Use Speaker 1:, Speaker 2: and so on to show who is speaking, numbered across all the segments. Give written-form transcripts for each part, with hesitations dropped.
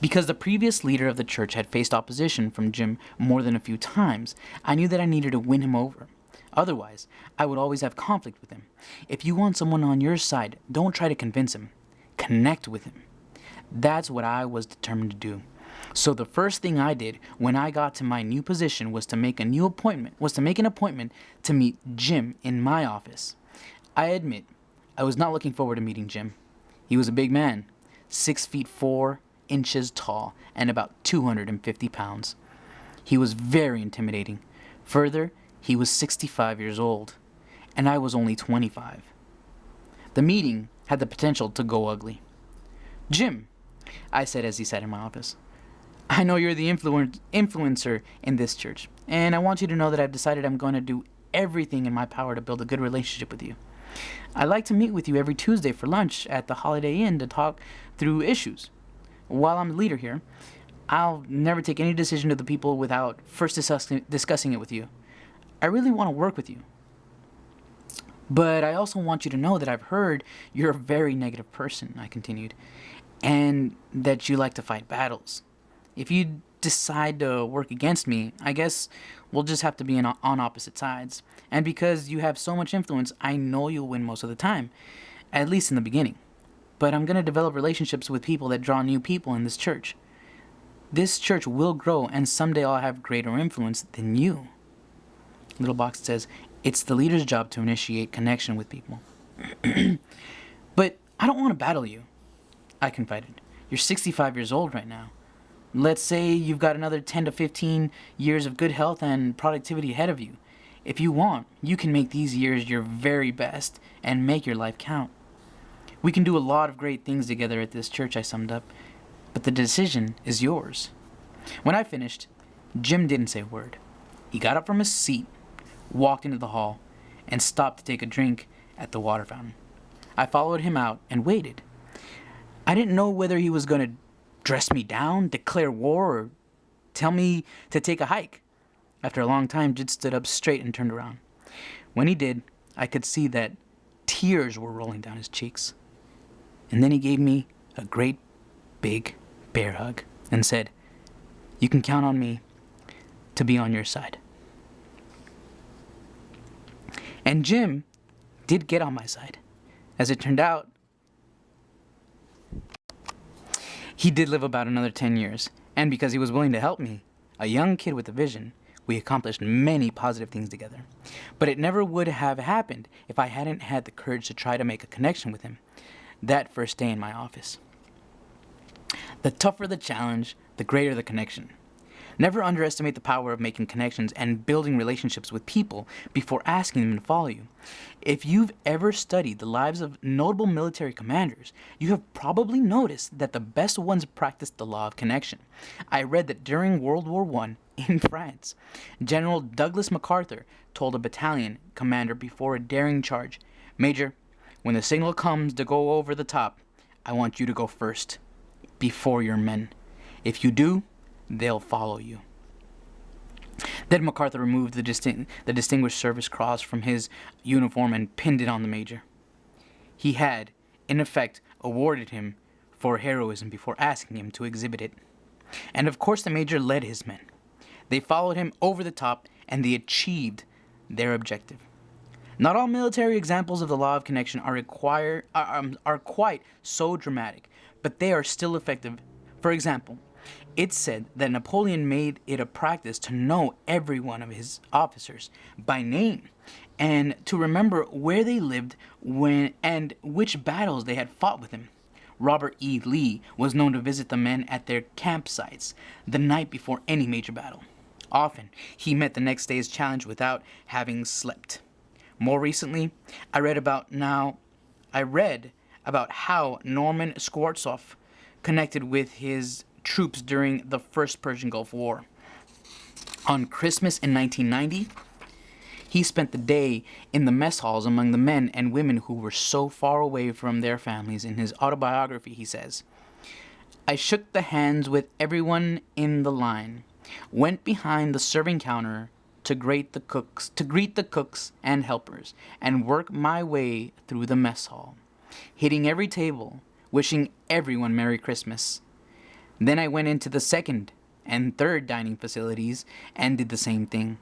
Speaker 1: Because the previous leader of the church had faced opposition from Jim more than a few times, I knew that I needed to win him over. Otherwise, I would always have conflict with him. If you want someone on your side, don't try to convince him. Connect with him. That's what I was determined to do. So the first thing I did when I got to my new position was to make an appointment to meet Jim in my office. I admit, I was not looking forward to meeting Jim. He was a big man, 6 feet 4 inches tall and about 250 pounds. He was very intimidating. Further, he was 65 years old, and I was only 25. The meeting had the potential to go ugly. "Jim," I said as he sat in my office, "I know you're the influencer in this church, and I want you to know that I've decided I'm going to do everything in my power to build a good relationship with you. I'd like to meet with you every Tuesday for lunch at the Holiday Inn to talk through issues. While I'm the leader here, I'll never take any decision to the people without first discussing it with you. I really want to work with you. But I also want you to know that I've heard you're a very negative person," I continued, "and that you like to fight battles. If you decide to work against me, I guess we'll just have to be on opposite sides. And because you have so much influence, I know you'll win most of the time, at least in the beginning. But I'm going to develop relationships with people that draw new people in this church. This church will grow, and someday I'll have greater influence than you." Little box says, "It's the leader's job to initiate connection with people." "But I don't want to battle you," I confided. "You're 65 years old right now. Let's say you've got another 10 to 15 years of good health and productivity ahead of you. If you want, you can make these years your very best and make your life count. We can do a lot of great things together at this church," I summed up, "but the decision is yours." When I finished, Jim didn't say a word. He got up from his seat, walked into the hall, and stopped to take a drink at the water fountain. I followed him out and waited. I didn't know whether he was going to dress me down, declare war, or tell me to take a hike. After a long time, Jid stood up straight and turned around. When he did, I could see that tears were rolling down his cheeks. And then he gave me a great big bear hug and said, "You can count on me to be on your side." And Jim did get on my side. As it turned out, he did live about another 10 years, and because he was willing to help me, a young kid with a vision, we accomplished many positive things together. But it never would have happened if I hadn't had the courage to try to make a connection with him that first day in my office. The tougher the challenge, the greater the connection. Never underestimate the power of making connections and building relationships with people before asking them to follow you. If you've ever studied the lives of notable military commanders, you have probably noticed that the best ones practiced the law of connection. I read that during World War I in France, General Douglas MacArthur told a battalion commander before a daring charge, "Major, when the signal comes to go over the top, I want you to go first, before your men. If you do, they'll follow you." Then MacArthur removed the Distinguished Service Cross from his uniform and pinned it on the major. He had, in effect, awarded him for heroism before asking him to exhibit it. And of course the major led his men. They followed him over the top, and they achieved their objective. Not all military examples of the law of connection are quite so dramatic, but they are still effective. For example, it's said that Napoleon made it a practice to know every one of his officers by name and to remember where they lived when and which battles they had fought with him. Robert E. Lee was known to visit the men at their campsites the night before any major battle. Often, he met the next day's challenge without having slept. More recently, I read about how Norman Schwarzkopf connected with his troops during the First Persian Gulf War. On Christmas in 1990, he spent the day in the mess halls among the men and women who were so far away from their families. In his autobiography, he says, "I shook the hands with everyone in the line, went behind the serving counter to greet the cooks and helpers, and work my way through the mess hall, hitting every table, wishing everyone Merry Christmas. Then I went into the second and third dining facilities and did the same thing.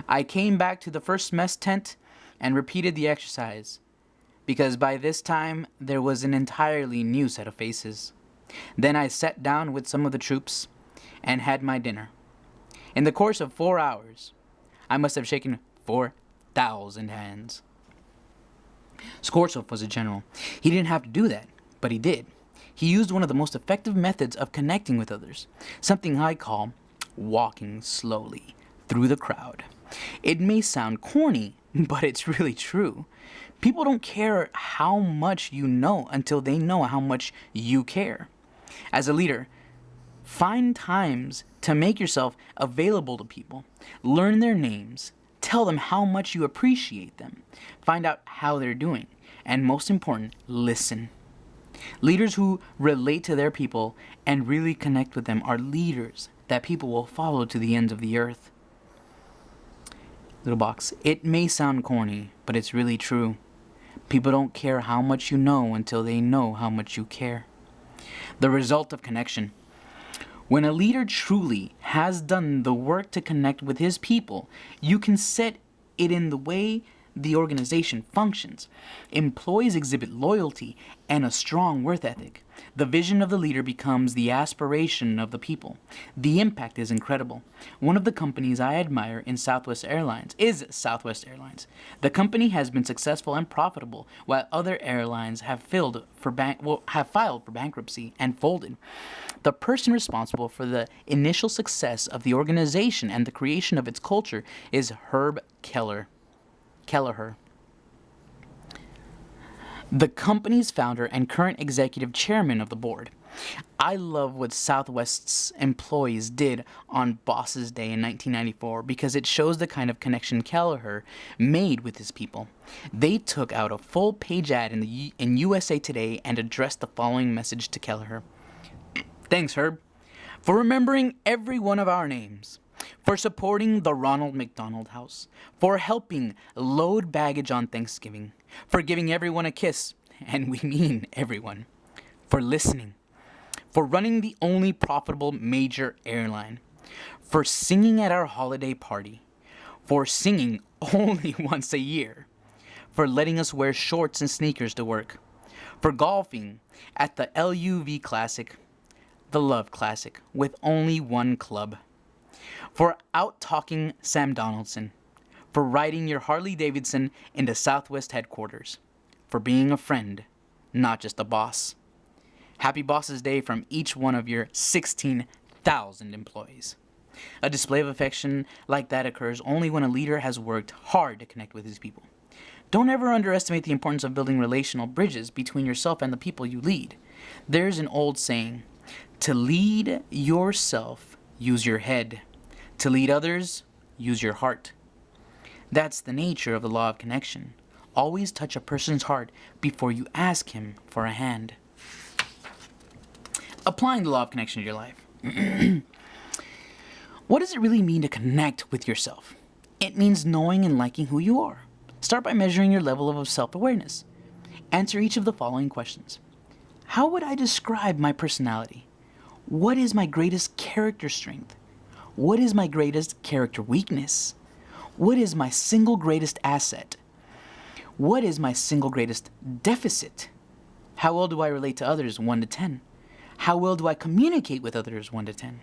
Speaker 1: I came back to the first mess tent and repeated the exercise, because by this time there was an entirely new set of faces. Then I sat down with some of the troops and had my dinner. In the course of 4 hours, I must have shaken 4,000 hands. Skorshov was a general. He didn't have to do that, but he did. He used one of the most effective methods of connecting with others, something I call walking slowly through the crowd. It may sound corny, but it's really true. People don't care how much you know until they know how much you care. As a leader, find times to make yourself available to people. Learn their names. Tell them how much you appreciate them. Find out how they're doing. And most important, listen. Leaders who relate to their people and really connect with them are leaders that people will follow to the ends of the earth. Little box. It may sound corny, but it's really true. People don't care how much you know until they know how much you care. The result of connection. When a leader truly has done the work to connect with his people, you can set it in the way the organization functions. Employees exhibit loyalty and a strong work ethic. The vision of the leader becomes the aspiration of the people. The impact is incredible. One of the companies I admire in Southwest Airlines is Southwest Airlines. The company has been successful and profitable, while other airlines have filed for bankruptcy and folded. The person responsible for the initial success of the organization and the creation of its culture is Herb Kelleher, the company's founder and current executive chairman of the board. I love what Southwest's employees did on Boss's Day in 1994 because it shows the kind of connection Kelleher made with his people. They took out a full-page ad in USA Today and addressed the following message to Kelleher. Thanks, Herb, for remembering every one of our names, for supporting the Ronald McDonald House, for helping load baggage on Thanksgiving, for giving everyone a kiss, and we mean everyone, for listening, for running the only profitable major airline, for singing at our holiday party, for singing only once a year, for letting us wear shorts and sneakers to work, for golfing at the LUV Classic, the Love Classic, with only one club, for out-talking Sam Donaldson, for riding your Harley-Davidson into Southwest headquarters, for being a friend, not just a boss. Happy Boss's Day from each one of your 16,000 employees. A display of affection like that occurs only when a leader has worked hard to connect with his people. Don't ever underestimate the importance of building relational bridges between yourself and the people you lead. There's an old saying, to lead yourself, use your head. To lead others, use your heart. That's the nature of the law of connection. Always touch a person's heart before you ask him for a hand. Applying the law of connection to your life. What does it really mean to connect with yourself? It means knowing and liking who you are. Start by measuring your level of self-awareness. Answer each of the following questions. How would I describe my personality? What is my greatest character strength? What is my greatest character weakness? What is my single greatest asset? What is my single greatest deficit? How well do I relate to others 1 to 10? How well do I communicate with others 1 to 10?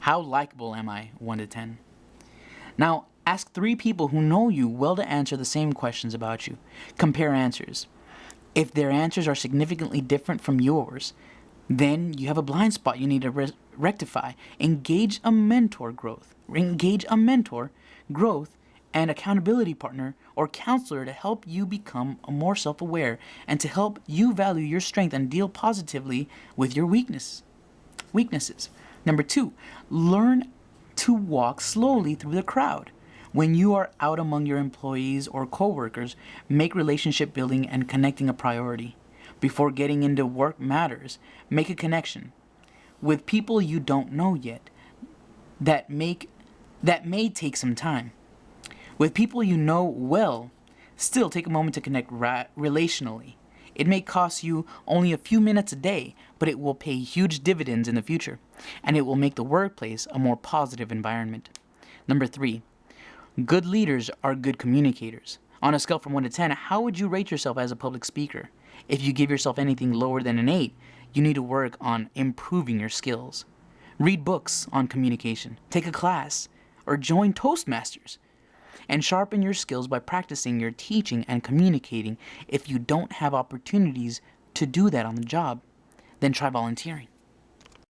Speaker 1: How likable am I 1 to 10? Now, ask 3 people who know you well to answer the same questions about you. Compare answers. If their answers are significantly different from yours, then you have a blind spot you need to rectify. Engage a mentor, growth and accountability partner or counselor to help you become more self-aware and to help you value your strength and deal positively with your weaknesses. Number 2, learn to walk slowly through the crowd. When you are out among your employees or coworkers, make relationship building and connecting a priority. Before getting into work matters, make a connection with people you don't know yet that may take some time. With people you know well, still take a moment to connect relationally. It may cost you only a few minutes a day, but it will pay huge dividends in the future, and it will make the workplace a more positive environment. Number 3, good leaders are good communicators. On a scale from 1 to 10, how would you rate yourself as a public speaker? If you give yourself anything lower than an 8, you need to work on improving your skills. Read books on communication, take a class, or join Toastmasters, and sharpen your skills by practicing your teaching and communicating. If you don't have opportunities to do that on the job, then try volunteering.